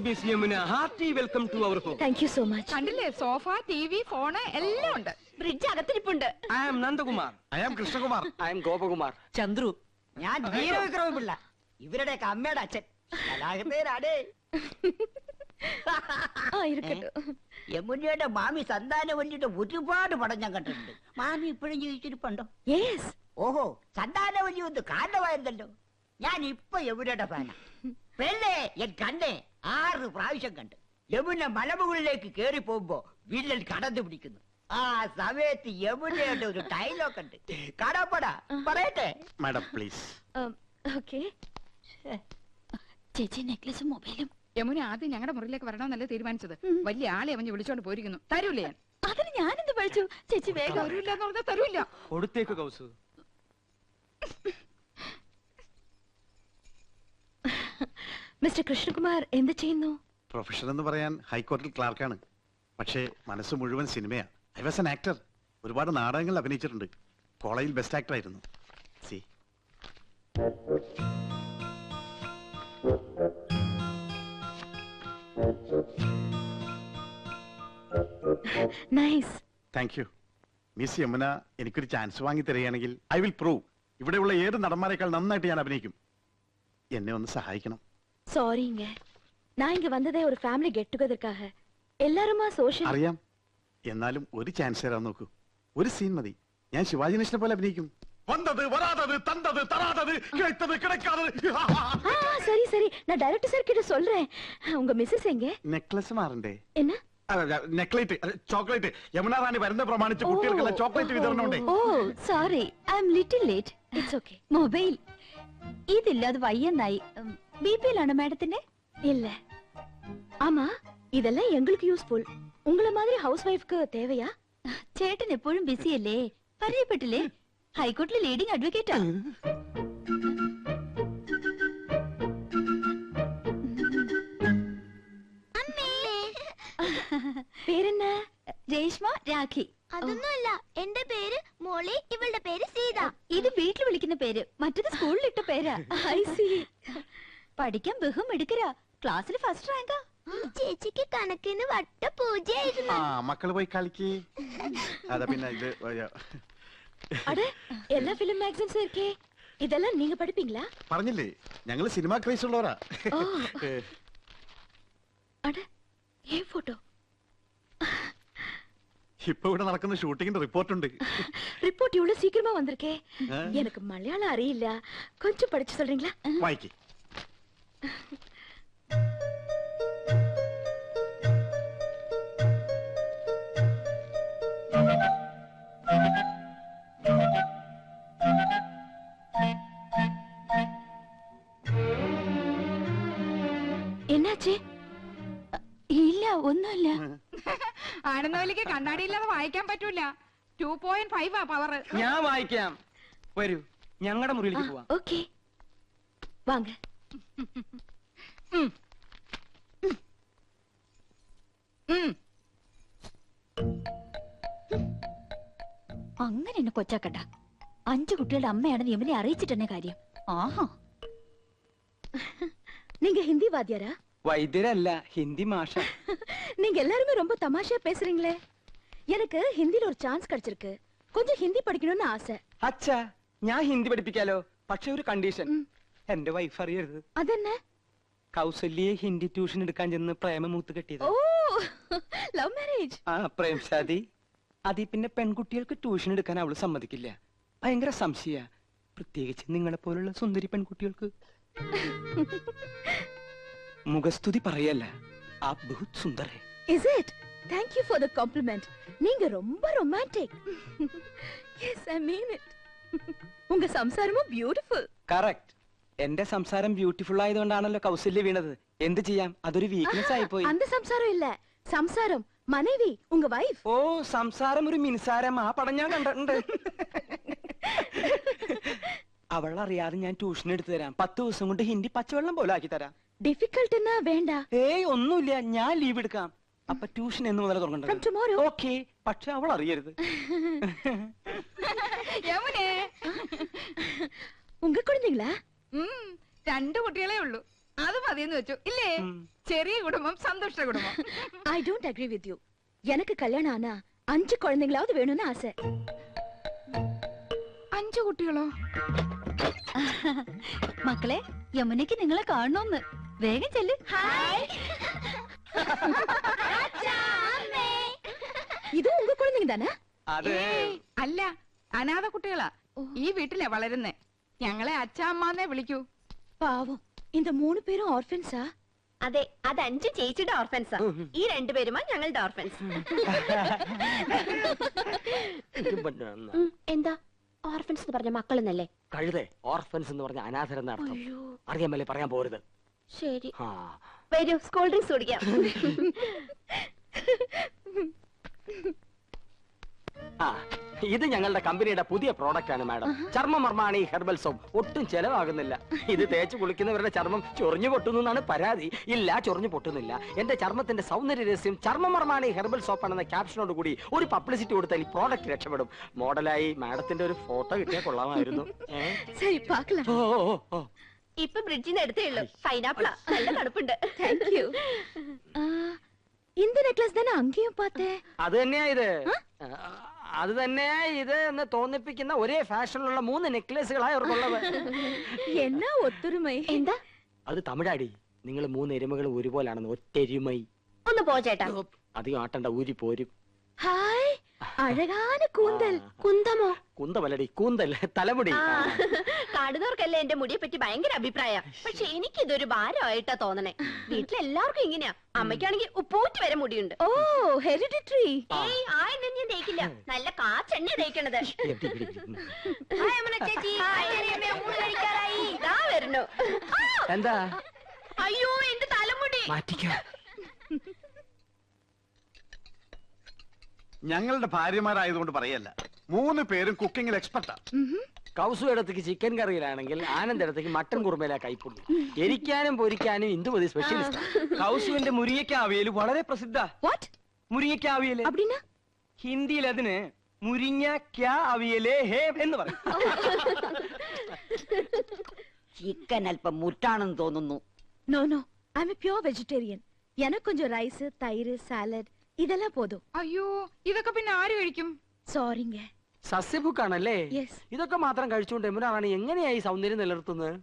Miss Yamuna. Hearty welcome to our home. Thank you so much. കണ്ടില്ലേ sofa TV phone എല്ലാം ഉണ്ട്. Fridge അകത്തിരിപ്പുണ്ട്. I am Nandakumar. I am Krishnakumar. I am Gopakumar. Chandru. ഞാൻ വീരവിക്രമപിള്ള, ഇവരുടെയൊക്കെ അമ്മയുടെ അച്ഛൻ. യമുനയുടെ മാമി സന്താനവല്ലിയുടെ ഒരുപാട് പടം ഞാൻ കണ്ടിട്ടുണ്ട്. മാമി ഇപ്പോഴും ജീവിച്ചിരിപ്പുണ്ടോ? ഓഹോ, സന്താനവല്ലി ഒന്ന് കാരണമായിരുന്നല്ലോ. ഞാൻ ഇപ്പൊ യമുനയുടെ ഫാനാ. പെണ്ണേ ഞാൻ കണ്ടേ 6 പ്രാവശ്യം കണ്ട്. യമുന മലമുകളിലേക്ക് കേറി പോകുമ്പോ വില്ലൻ കടന്നു പിടിക്കുന്നു. ആ സമയത്ത് യമുനയുടെ ഒരു ഡയലോഗ് ഉണ്ട്. കാണാപ്പടാ പറയട്ടെ മാഡം പ്ലീസ്. ചേച്ചി നെക്ലസും മൊബൈലും. യമുന ആദ്യം ഞങ്ങളുടെ മുറിയിലേക്ക് വരണമെന്നല്ലേ തീരുമാനിച്ചത്. വലിയ ആളെ അവഞ്ഞ് വിളിച്ചോണ്ട് പോയിരിക്കുന്നു. തരൂലേ ഞാൻ? അതിന് ഞാനെന്ത് പഠിച്ചു? ചേച്ചി വേഗം. തരൂല്ല എന്ന് പറഞ്ഞാൽ തരൂല്ല. കൊടുത്തേക്ക് കൗസു. മിസ്റ്റർ കൃഷ്ണകുമാർ എന്ത് ചെയ്യുന്നു? പ്രൊഫഷൻ എന്ന് പറയാൻ ഹൈക്കോടതിയിൽ ക്ലാർക്കാണ്. പക്ഷേ മനസ്സ് മുഴുവൻ സിനിമയാ. I was an actor. ഒരുപാട് നാടകങ്ങൾ അഭിനയിച്ചിട്ടുണ്ട്. കോളേജിൽ ബെസ്റ്റ് ആക്ടർ ആയിരുന്നു. സി nice. Thank you. Miss Yamuna എനിക്കൊരു ചാൻസ് വാങ്ങി തരികയാണെങ്കിൽ ഐ വിൽ പ്രൂവ് ഇവിടെയുള്ള ഏത് നടന്മാരെക്കാൾ നന്നായിട്ട് ഞാൻ അഭിനയിക്കും. എന്നെ ഒന്ന് സഹായിക്കണം. சாரிங்க, நான் இங்க வந்ததே ஒரு ஃபேமிலி கெட் டுகெதர்க்காக. எல்லாருமா சோஷியல். അറിയാം. എന്നാലും ഒരു ചാൻസ് തരാൻ നോക്കൂ. ഒരു സീൻ മതി. ഞാൻ ശിവാജി ഗണേശനെ പോലെ അഭിനയിക്കും. വന്നത് വരാതത് തന്തത് തരാതത് കിടത്തത് കിടക്കാതത്. சரி சரி, நான் டைரக்டர் சார் கிட்ட சொல்றேன். உங்க மிஸ்ஸஸ் எங்க? നെക്ലസ് മാറണ്ടേ? என்ன? നെക്ലേറ്റ് ചോക്ലേറ്റ്. യമുന റാണി വരുന്ന പ്രമാണിച്ച് കുട്ടികൾക്കുള്ള ചോക്ലേറ്റ് വിതരണം ഉണ്ട്. Oh sorry, I am little late. It's okay. Mobile ഇതില്ല, അത് വയ്യെന്നായി. ബിപിയിലാണോ മാഡത്തിന്റെ? இல்ல. ஆமா, இதெல்லாம் எங்களுக்கு யூஸ்ஃபுல். உங்கள மாதிரி ஹவுஸ் வைஃப்க்கு தேவையா? ചേട്ടൻ എപ്പോഴും ബിസി അല്ലേ? പരിചയപ്പെട്ടില്ലേ? ഹൈക്കോടതിയിലെ ലീഡിംഗ് അഡ്വക്കേറ്റാ. പേരെന്ന? രേഷ്മ, രാഖി. അതൊന്നുമല്ല, എന്റെ പേര് മോളി, ഇവളുടെ പേര് സീത. ഇത് വീട്ടിൽ വിളിക്കുന്ന പേര്, മറ്റത് സ്കൂളിൽ ഇട്ട പേരാ. I C. പഠിക്കാൻ ബഹും എടുക്കരാ. ക്ലാസ്സിൽ ഫസ്റ്റ് റാങ്കാ. ചേച്ചിക്ക് കണക്കിന് വട്ട പൂജയായിരുന്നു. ആ മക്കള് പോയി കളിക്ക്. അതാ പിന്നെ ഇത് அட எல்லா ஃபிலிம் மேகசின்ஸ் இருக்கே, இதெல்லாம் நீங்க படிப்பீங்களா? പറഞ്ഞില്ലേ ഞങ്ങള് സിനിമ ക്രേസ് ഉള്ളവരാ. அட ஏ போட்டோ. ഇപ്പൊ ഇവിടെ നടക്കുന്ന ഷൂട്ടിങ്ങിന്റെ റിപ്പോർട്ട് ഉണ്ട്. ரிப்போர்ட் இவ்வளவு சீக்கிரமா வந்திருக்கே. எனக்கு மலையாளம் அறியிല്ല, கொஞ்சம் படிச்சு சொல்றீங்களா? വായിക്ക്. என்னாச்சு? ഇല്ല, ഒന്നുമില്ല. ആനന്ദവല്ലിക്ക് കണ്ണാടിയില്ലാതെ വായിക്കാൻ പറ്റൂല. 2.5 പവർ. ഞാൻ വായിക്കാം. വരൂ, ഞങ്ങളുടെ മുറിയിലേക്ക് പോവാം. ഓക്കേ, വാങ്ങ. അങ്ങനെ എന്നെ കൊച്ചാക്കണ്ട. 5 കുട്ടികളുടെ അമ്മയാണെന്ന് യമുനെ അറിയിച്ചിട്ടെന്നെ കാര്യം. ആഹാ. நீங்க ஹிந்தி வாத்தியாரா? വൈദ്യരല്ല, ഹിന്ദി മാഷ. நீங்க எல்லாருமே ரொம்ப தமாஷா பேசுறீங்களே. எனக்கு ஹிந்தில ஒரு சான்ஸ் கிடைச்சிருக்கு. கொஞ்சம் ஹிந்தி പഠിക്കണമെന്ന് ആസ. അച്ഛാ, ഞാൻ ഹിന്ദി പഠിപ്പിക്കാലോ. പക്ഷെ ഒരു കണ്ടീഷൻ, എന്റെ വൈഫ് അറിയരുത്. അതെന്നെ? കൗസല്യെ ഹിന്ദി ട്യൂഷൻ എടുക്കാൻ ചെന്ന് പ്രേമമൂത്ത് കെട്ടിയത്. ഓ, ലവ് മാരേജ്. ആ, പ്രേം ശാദി. അതി പിന്നെ പെൺകുട്ടികൾക്ക് ട്യൂഷൻ എടുക്കാൻ അവള് സമ്മതിക്കില്ല. ഭയങ്കര സംശയ, പ്രത്യേകിച്ച് നിങ്ങളെ പോലുള്ള സുന്ദരി പെൺകുട്ടികൾക്ക്. മുഖസ്തുതി പറയല്ല, ആ ബഹുത് സുന്ദർ ഹൈ. Is it? Thank you for the compliment. நீங்க ரொம்ப romantic. Yes, I mean it. உங்க സംസാരமும் beautiful. കറക്റ്റ്. എന്റെ സംസാരം ബ്യൂട്ടിഫുൾ ആയതുകൊണ്ടാണല്ലോ കൗസല്യ വീണത്. എന്ത് ചെയ്യാം, അതൊരു വീക്ക്നെസ് ആയി പോയി. அந்த സംസാരം ഇല്ല, സംസാരം മனைவி, ഉങ്ക വൈഫ്. ഓ, സംസാരം ഒരു മിനിസാരം. ആ പടം ഞാൻ കണ്ടിട്ടുണ്ട്. അവളറിയാതെ ഞാൻ ട്യൂഷൻ എടുത്തു തരാം. 10 ദിവസം കൊണ്ട് ഹിന്ദി പച്ചവെള്ളം പോലെ ആക്കി തരാം. ഡിഫിക്കൽട്ട് എന്നാ വേണ്ട. ഏയ് ഒന്നുമില്ല, ഞാൻ ലീവ് എടുക്കാം. അപ്പൊ ട്യൂഷൻ എന്ന് മുതൽ തുടങ്ങണ്ട. ഓക്കെ, പക്ഷെ അവൾ അറിയരുത്. യമുനേ, ഉങ്ക കുഴந்தைங்களா? 2 കുട്ടികളേ ഉള്ളൂ. അത് മതി മതിയെന്ന് വെച്ചു ഇല്ലേ? ചെറിയ കുടുംബം സന്തുഷ്ട കുടുംബം. I don't agree with you. எனக்கு கல்யாணம் ஆனா 5 குழந்தைங்களாவது வேணும்னு ஆசை. 5 കുട്ടികളോ? മക്കളെ, യമുനയ്ക്ക് നിങ്ങളെ കാണണമെന്ന്. വേഗം ചെല്ല്. ഇത് ഉങ്ക കുഴந்தைங்க தானே? ഏയ്, അല്ല, അനാഥ കുട്ടികളാ. ഈ വീട്ടിലെ വളരുന്നേ. ഞങ്ങളെ അച്ഛാമ്മന്നേ വിളിക്കൂ. പാവം, இந்த 3 പേരും ഓർഫൻസാ? അതെ, അത് 5 ചേച്ചിയുടെ ഓർഫൻസാ. ഈ 2 പേരുമാ ഞങ്ങളുടെ ഓർഫൻസ്. എന്താ ഓർഫൻസ് എന്ന് പറഞ്ഞ മക്കളെന്നല്ലേ? കഴുതേ, ഓർഫൻസ് എന്ന് പറഞ്ഞ അനാഥരെന്ന അർത്ഥം. അറിയാമല്ലേ, പറയാൻ പോരുത്. ശരി, വരൂ, സ്കൂൾ ഡ്രിങ്ക്സ് കുടിക്കാം. ആ, ഇത് ഞങ്ങളുടെ കമ്പനിയുടെ പുതിയ പ്രോഡക്റ്റ് ആണ് മാഡം. ചർമ്മമർമാണി herbal soap. ഒട്ടും ചെലവാകുന്നില്ല. ഇത് തേച്ച് കുളിക്കുന്നവരുടെ ചർമ്മം ചൊറിഞ്ഞു പൊട്ടുന്നു എന്നാണ് പരാതി. ഇല്ല, ചൊറിഞ്ഞു പൊട്ടുന്നില്ല. എന്റെ ചർമ്മത്തിന്റെ സൗന്ദര്യ രഹസ്യം ചർമ്മമർമാണി ഹെർബൽ സോപ്പ് ആണെന്ന ക്യാപ്ഷനോട് കൂടി ഒരു പബ്ലിസിറ്റി കൊടുത്താൽ ഈ പ്രോഡക്റ്റ് രക്ഷപ്പെടും. മോഡലായി മാഡത്തിന്റെ ഒരു ഫോട്ടോ കിട്ടിയാൽ കൊള്ളാമായിരുന്നു. சரி பார்க்கலாம். ഇപ്പൊ ബ്രിഡ്ജിൽ നിന്ന് എടുത്തേ ഉള്ളൂ. പൈനാപ്പിളാ, നല്ല തണുപ്പുണ്ട്. Thank you. இந்த നെക്ലസ് தானே അங்கேயும் பார்த்தேன். അത് തന്നെയാ ഇത്. അത് തന്നെയാ ഇത് എന്ന് തോന്നിപ്പിക്കുന്ന ഒരേ ഫാഷനിലുള്ള 3 നെക്ലേസുകളായി അവർക്കുള്ളത്. എന്നാ ഒത്തൊരുമൈ. എന്താ? അത് തമിഴാടി. നിങ്ങൾ 3 എരുമകൾ ഒരുപോലാണെന്ന്. ഒറ്റെരുമൈ. ഒന്ന് പോ ചേട്ടാ. അധികം ആട്ടണ്ട, ഊരി പോരും. ഹായ്, അഴകാന കൂന്തൽ. കുന്തമോ? കുന്തമല്ലടി, കൂന്തൽ, തലമുടി. കാണുന്നവർക്കല്ലേ എന്റെ മുടിയെ പറ്റി ഭയങ്കര അഭിപ്രായം. പക്ഷെ എനിക്ക് ഇതൊരു ഭാരമായിട്ടാ തോന്നണേ. വീട്ടിലെല്ലാവർക്കും ഇങ്ങനെയാ. അമ്മയ്ക്കാണെങ്കിൽ ഉപ്പൂറ്റി വരെ മുടിയുണ്ട്. ഓ, ഹെറിഡിറ്ററി. ഏയ്, ആ എണ്ണ ഞാൻ തേക്കില്ല. നല്ല കാച്ചെണ്ണ തേക്കണത്. ചേച്ചി, ഊണ് കഴിക്കാറായി. ഇതാ വരുന്നു. എന്താ? അയ്യോ, എന്റെ തലമുടി. മാറ്റിക്കോ. ഞങ്ങളുടെ ഭാര്യമാരായതുകൊണ്ട് പറയല്ല, 3 പേരും കുക്കിങ്ങിൽ എക്സ്പെർട്ടാ. കൗസു ഇടത്തേക്ക് ചിക്കൻ കറിയിലാണെങ്കിൽ ആനന്ദ് ഇടത്തേക്ക് മട്ടൻ കുറുമയിലാ കൈപ്പുള്ളി. എരിക്കാനും പൊരിക്കാനും ഇന്ദുമതി സ്പെഷ്യലിസ്റ്റ്. കൗസുവിന്റെ മുരിങ്ങയ്ക്ക അവിയൽ വളരെ പ്രസിദ്ധ. വാട്ട്? മുരിങ്ങയ്ക്ക അവിയൽ. அப்படினா? ഹിന്ദിയിൽ അതിന് മുരിങ്ങയ്ക്ക അവിയലേ ഹേ എന്ന് പറയും. ചിക്കൻ അല്പം മുറ്റാണെന്ന് തോന്നുന്നു. No no, I am a pure vegetarian. எனக்கு கொஞ்சம் ரைஸ், தயிர், சாலட் இதெல்லாம் போதும். അയ്യോ, ഇതൊക്കെ പിന്നെ ആര് കഴിക്കും? സോറിங்க. സസ്യഭുക്കാണല്ലേ? Yes. ഇതൊക്കെ മാത്രം കഴിച്ചുകൊണ്ട് എമുനാണ് എങ്ങനെയായി സൗന്ദര്യം നിലനിർത്തുന്നത്?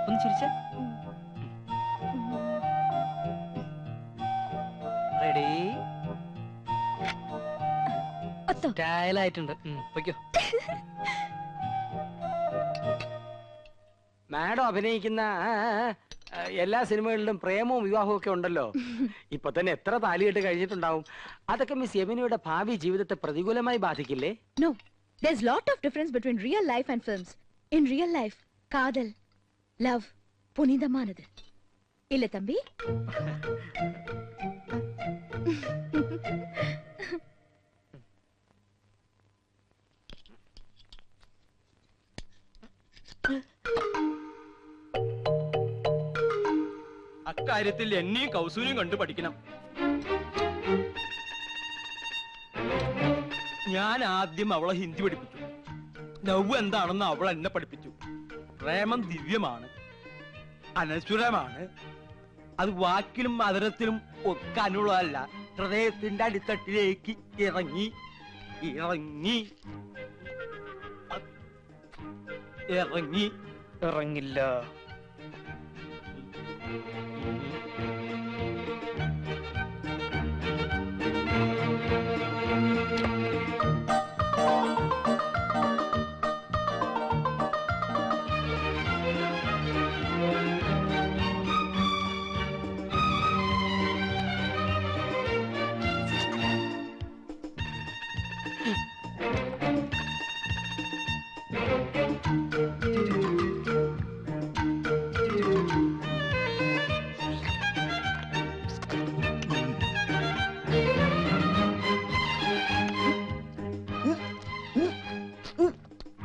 ഒന്ന് ചിരിച്ച. റെഡി? സ്റ്റൈലായിട്ടുണ്ട്. പൊയ്ക്കോ. മാഡം അഭിനയിക്കുന്ന എല്ലാ സിനിമകളിലും പ്രേമവും വിവാഹവും ഒക്കെ ഉണ്ടല്ലോ. ഇപ്പൊ തന്നെ എത്ര താലികെട്ട് കഴിഞ്ഞിട്ടുണ്ടാവും. അതൊക്കെ മിസ് യമുനയുടെ ഭാവി ജീവിതത്തെ പ്രതികൂലമായി ബാധിക്കില്ലേ? No, there's lot of difference between real life and films. In real life, காதல், love புனிதமானது. இல்ல தம்பி? അക്കാര്യത്തിൽ എന്നെയും കൗസൂരിയും കണ്ടു പഠിക്കണം. ഞാൻ ആദ്യം അവളെ ഹിന്ദി പഠിപ്പിച്ചു. ലവ് എന്താണെന്ന് അവൾ എന്നെ പഠിപ്പിച്ചു. പ്രേമം ദിവ്യമാണ്, അനശ്വരമാണ്. അത് വാക്കിലും മധുരത്തിലും ഒക്കെ അനുള്ളതല്ല, ഹൃദയത്തിന്റെ അടിത്തട്ടിലേക്ക് ഇറങ്ങി ഇറങ്ങി ഇറങ്ങി ഇറങ്ങില്ല.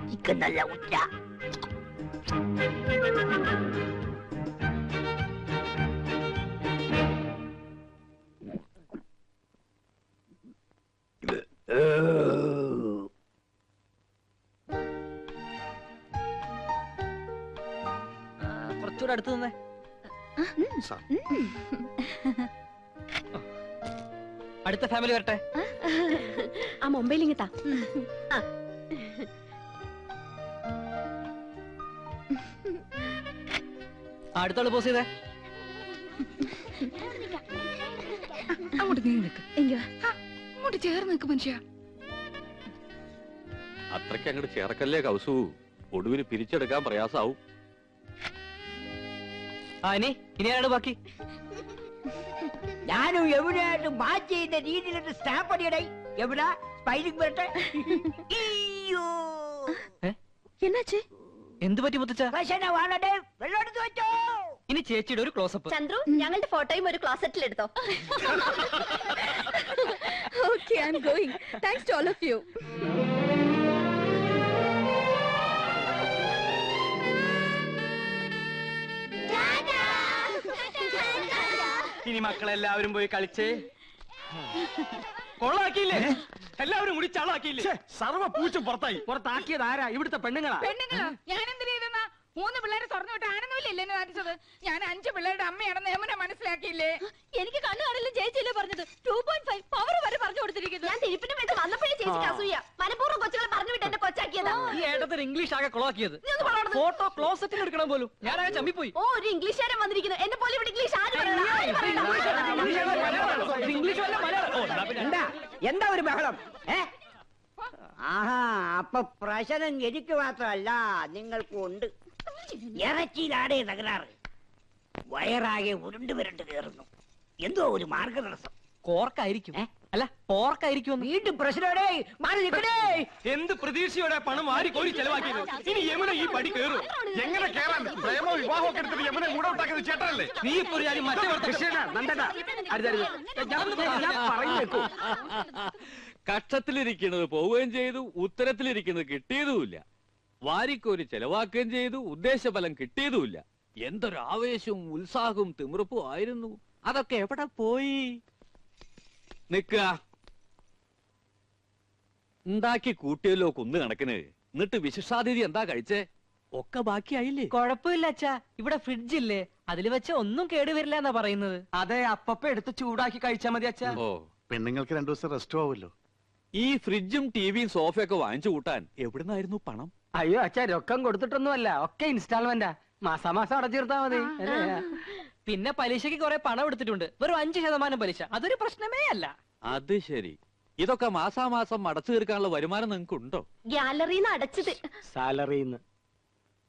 ചിക്കൻ നല്ല ഉറ്റ. അടുത്ത് നിന്നേ. സാർ അടുത്ത ഫാമിലി വരട്ടെ. ആ മൊബൈൽ ഇങ്ങത്താ. അടുത്താള് പോസ് ചെയ്തേ. അങ്ങോട്ട് നീങ്ങി നിൽക്ക്, എങ്കോ അങ്ങോട്ട് ചേർന്ന് നിൽക്ക് മനുഷ്യ. അത്രയ്ക്ക് അങ്ങോട്ട് ചേർക്കല്ലേ കൗസു, ഒടുവിന് പിരിച്ചെടുക്കാൻ പ്രയാസാവും. ഇനി ആരാണ് ബാക്കി? ഞാനും എവിടെയായിട്ട് മാച്ച് ചെയ്യുന്ന രീതിയിലൊരു സ്റ്റാമ്പ് അടിയടേ. എവിടാ സ്പൈലിംഗ് വരട്ടെ. അയ്യോ എന്നാച്ചേ? എന്ത് പറ്റി മുത്തച്ഛ? വാണടേ വെള്ളമെടുത്ത് വെച്ചോ. ഇനി ചേച്ചിയുടെ ഒരു ക്ലോസപ്പ്. ചന്ദ്രു, ഞങ്ങളുടെ ഫോട്ടോയും ഒരു ക്ലോസറ്റിൽ എടുത്തോ. Okay, I'm going. Thanks to all of you. ഇനി മക്കളെല്ലാവരും പോയി കളിച്ചേ. കൊള്ളാക്കിയില്ലേ? എല്ലാവരും കൂടി ചളാക്കിയില്ലേ? സർവ്വ പൂച്ചും പുറത്തായി. പുറത്താക്കിയത് ആരാ? ഇവിടുത്തെ പെണ്ണുങ്ങളാ. പെണ്ണുങ്ങളോ? ഞാൻ എന്തിനാ 3 പിള്ളേരെ സ്വർണ്ണം വിട്ട് ആണെന്നില്ലേ എന്നെ നാട്ടിച്ചത്? ഞാൻ 5 പിള്ളേരുടെ അമ്മയാണെന്ന് യമുന മനസ്സിലാക്കിയില്ലേ? എനിക്ക് കണ്ണു കാണില്ല, ചേച്ചിയല്ലേ പറഞ്ഞത്. 2.5 പവർ വരെ പറഞ്ഞു കൊടുത്തിരിക്കുന്നു. ഞാൻ തിരുപ്പിന് വെച്ച് വന്നപ്പോഴേ ചേച്ചിക്ക് അസൂയ. മനഃപൂർവ്വം കൊച്ചുകളെ പറഞ്ഞു വിട്ട് എന്നെ കൊച്ചാക്കിയതാ. ഈ ഏട്ടത്തിന് ഇംഗ്ലീഷ് ആകെ കൊളാക്കിയത്. നീ ഒന്ന് വളർന്നു. ഫോട്ടോ ക്ലോസറ്റിൽ എടുക്കണം പോലും. ഞാനാകെ ചമ്മിപ്പോയി. ഓ, ഒരു ഇംഗ്ലീഷുകാരൻ വന്നിരിക്കുന്നു. എന്നെ പോലെ ഇവിടെ ഇംഗ്ലീഷ് ആര് പറയണം? ഇംഗ്ലീഷ് വല്ല മലയാളം. എന്താ ഒരു ബഹളം? ആഹാ, അപ്പൊ പ്രശ്നം എനിക്ക് മാത്രമല്ല നിങ്ങൾക്കും ഉണ്ട്. ഇറച്ചിയിലാടേ തകരാറ്. വയറാകെ ഉരുണ്ട് വിരണ്ട് കയറുന്നു. എന്തോ ഒരു മാർഗതടസ്സം. കോർക്കായിരിക്കും. അല്ല പോർക്കായിരിക്കും. വീണ്ടും പ്രശ്നമേ. മാറി നിൽക്കണേ. എന്ത് പ്രതീക്ഷയോടെ പണം വാരി കോരി ചെലവാക്കിയത്. ഇനി യമുന ഈ പടി കയറും. എങ്ങനെ കേറാൻ? പ്രേമോ വിവാഹമൊക്കെ എടുത്തിട്ട് യമുനെ കൂടെ ഉണ്ടാക്കുന്നത് ചേട്ടനല്ലേ? നീ ഇപ്പൊ ഒരു കാര്യം മറ്റേ കക്ഷത്തിലിരിക്കുന്നത് പോവുകയും ചെയ്തു, ഉത്തരത്തിലിരിക്കുന്നത് കിട്ടിയതുമില്ല. വാരിക്കോരി ചെലവാക്കുകയും ചെയ്തു, ഉദ്ദേശഫലം കിട്ടിയതുമില്ല. എന്തൊരു ആവേശവും ഉത്സാഹവും തിമിർപ്പും ആയിരുന്നു. അതൊക്കെ എവിടെ പോയി? നിക്ക ഉണ്ടാക്കി കൂട്ടിയല്ലോ കുന്നു കണക്കിന്. എന്നിട്ട് വിശിഷ്ടാതിഥി എന്താ കഴിച്ചേ? ഒക്കെ ബാക്കിയായില്ലേ? കുഴപ്പമില്ല അച്ഛാ, ഇവിടെ ഫ്രിഡ്ജ് ഇല്ലേ, അതിൽ വെച്ച ഒന്നും കേടുവരില്ല എന്നാ പറയുന്നത്. അതെ, അപ്പപ്പ എടുത്ത് ചൂടാക്കി കഴിച്ചാ മതി അച്ഛാ. ഓ, പെണ്ണുങ്ങൾക്ക് 2 ദിവസം റെസ്റ്റ് ആവുമല്ലോ. ഈ ഫ്രിഡ്ജും ടിവിയും സോഫയൊക്കെ വാങ്ങിച്ചു കൂട്ടാൻ എവിടുന്നായിരുന്നു പണം? അയ്യോ അച്ഛാ, രൊക്കം കൊടുത്തിട്ടൊന്നുമല്ല, ഒക്കെ ഇൻസ്റ്റാൾമെന്റാ. മാസാമാസം അടച്ചിരുത്താ മതി. പിന്നെ പലിശക്ക് കുറെ പണം എടുത്തിട്ടുണ്ട്, വെറും 5% പലിശ. അതൊരു പ്രശ്നമേ അല്ല. അത് ശരി. ഇതൊക്കെ മാസാമാസം അടച്ചു തീർക്കാനുള്ള വരുമാനം നിങ്ങൾക്ക് ഉണ്ടോ? ഗ്യാലറിന്ന് അടച്ചത്. സാലറിന്ന്.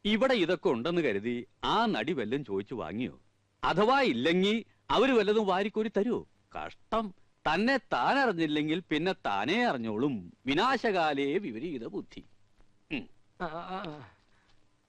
ഇവിടെ ഇതൊക്കെ ഉണ്ടെന്ന് കരുതി ആ നടി വല്ലതും ചോദിച്ചു വാങ്ങിയോ? അഥവാ ഇല്ലെങ്കിൽ അവര് വല്ലതും വാരിക്കോരി തരുമോ? കഷ്ടം. തന്നെ താൻ അറിഞ്ഞില്ലെങ്കിൽ പിന്നെ താനേ അറിഞ്ഞോളും. വിനാശകാലേ വിപരീത ബുദ്ധി. ആ